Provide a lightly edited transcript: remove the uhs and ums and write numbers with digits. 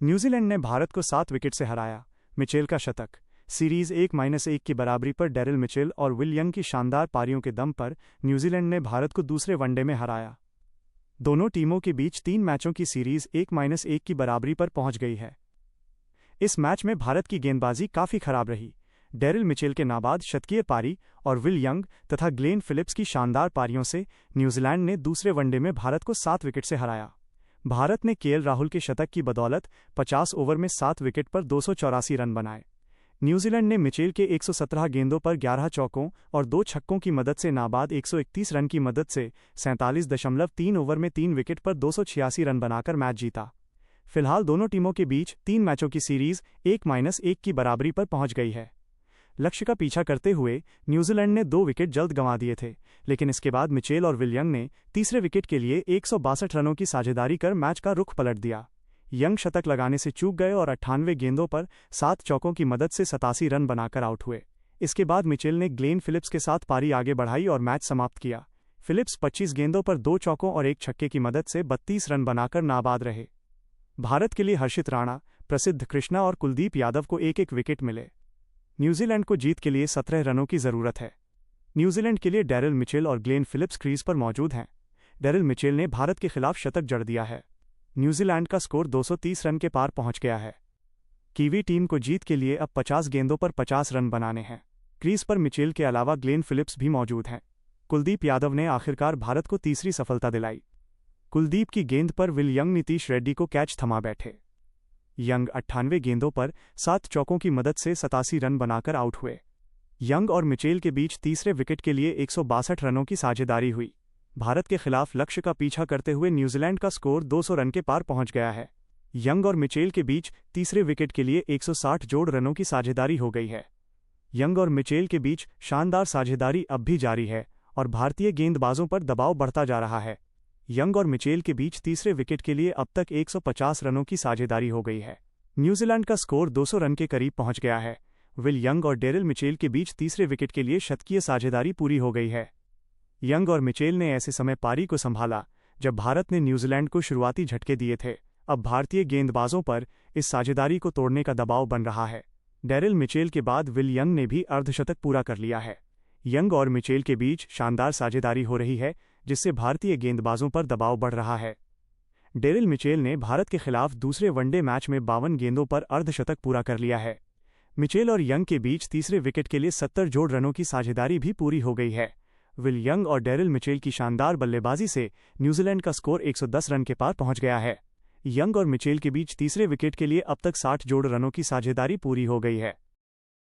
New Zealand ने भारत को 7 wicket से हराया। मिचेल का शतक। सीरीज 1-1 की बराबरी पर डेरिल मिचेल और विल यंग की शानदार पारियों के दम पर न्यूजीलैंड ने भारत को दूसरे वनडे में हराया। दोनों टीमों के बीच 3 मैचों की सीरीज 1-1 की बराबरी पर पहुंच गई है। इस मैच में भारत की गेंदबाजी काफी खराब रही। डेरिल मिचेल के नाबाद शतकीय पारी और विल यंग तथा ग्लेन फिलिप्स की शानदार पारियों से न्यूजीलैंड ने दूसरे वनडे में भारत को 7 विकेट से हराया। भारत ने केएल राहुल के शतक की बदौलत 50 ओवर में 7 विकेट पर 284 रन बनाए। न्यूजीलैंड ने मिचेल के 117 गेंदों पर 11 चौकों और 2 छक्कों की मदद से नाबाद 131 रन की मदद से 47.3 ओवर में 3 विकेट पर 286 रन बनाकर मैच जीता। फिलहाल दोनों टीमों के बीच 3 मैचों की सीरीज 1-1 की बराबरी पर पहुंच गई है। लक्ष्य का पीछा करते हुए न्यूजीलैंड ने 2 विकेट जल्द गंवा दिए थे, लेकिन इसके बाद मिचेल और विल यंग ने तीसरे विकेट के लिए 162 रनों की साझेदारी कर मैच का रुख पलट दिया। यंग शतक लगाने से चूक गए और 98 गेंदों पर 7 चौकों की मदद से 87 रन बनाकर आउट हुए। इसके बाद मिचेल ने ग्लेन फिलिप्स के साथ पारी आगे बढ़ाई और मैच समाप्त किया। फिलिप्स 25 गेंदों पर 2 चौकों और 1 छक्के की मदद से 32 रन बनाकर नाबाद रहे। भारत के लिए हर्षित राणा, प्रसिद्ध कृष्णा और कुलदीप यादव को एक विकेट मिले। न्यूजीलैंड को जीत के लिए 17 रनों की जरूरत है। न्यूजीलैंड के लिए डेरिल मिचेल और ग्लेन फिलिप्स क्रीज पर मौजूद हैं। डेरिल मिचेल ने भारत के खिलाफ शतक जड़ दिया है। न्यूजीलैंड का स्कोर 230 रन के पार पहुंच गया है। कीवी टीम को जीत के लिए अब 50 गेंदों पर 50 रन बनाने हैं। क्रीज पर मिचेल के अलावा ग्लेन फिलिप्स भी मौजूद हैं। कुलदीप यादव ने आखिरकार भारत को तीसरी सफलता दिलाई। कुलदीप की गेंद पर विल यंग नीतीश रेड्डी को कैच थमा बैठे। यंग 98 गेंदों पर 7 चौकों की मदद से 87 रन बनाकर आउट हुए। यंग और मिचेल के बीच तीसरे विकेट के लिए 162 रनों की साझेदारी हुई। भारत के खिलाफ लक्ष्य का पीछा करते हुए न्यूजीलैंड का स्कोर 200 रन के पार पहुंच गया है। यंग और मिचेल के बीच तीसरे विकेट के लिए 160 जोड़ रनों की साझेदारी हो गई है। यंग और मिचेल के बीच शानदार साझेदारी अब भी जारी है और भारतीय गेंदबाजों पर दबाव बढ़ता जा रहा है। यंग और मिचेल के बीच तीसरे विकेट के लिए अब तक 150 रनों की साझेदारी हो गई है। न्यूजीलैंड का स्कोर 200 रन के करीब पहुंच गया है। विल यंग और डेरिल मिचेल के बीच तीसरे विकेट के लिए शतकीय साझेदारी पूरी हो गई है। यंग और मिचेल ने ऐसे समय पारी को संभाला जब भारत ने न्यूजीलैंड को शुरुआती झटके दिए थे। अब भारतीय गेंदबाजों पर इस साझेदारी को तोड़ने का दबाव बन रहा है। डेरिल मिचेल के बाद विल यंग ने भी अर्धशतक पूरा कर लिया है। यंग और मिचेल के बीच शानदार साझेदारी हो रही है, जिससे भारतीय गेंदबाजों पर दबाव बढ़ रहा है। डेरिल मिचेल ने भारत के खिलाफ दूसरे वनडे मैच में 52 गेंदों पर अर्धशतक पूरा कर लिया है। मिचेल और यंग के बीच तीसरे विकेट के लिए 70 जोड़ रनों की साझेदारी भी पूरी हो गई है। विल यंग और डेरिल मिचेल की शानदार बल्लेबाजी से न्यूजीलैंड का स्कोर 110 रन के पार पहुंच गया है। यंग और मिचेल के बीच तीसरे विकेट के लिए अब तक 60 जोड़ रनों की साझेदारी पूरी हो गई है।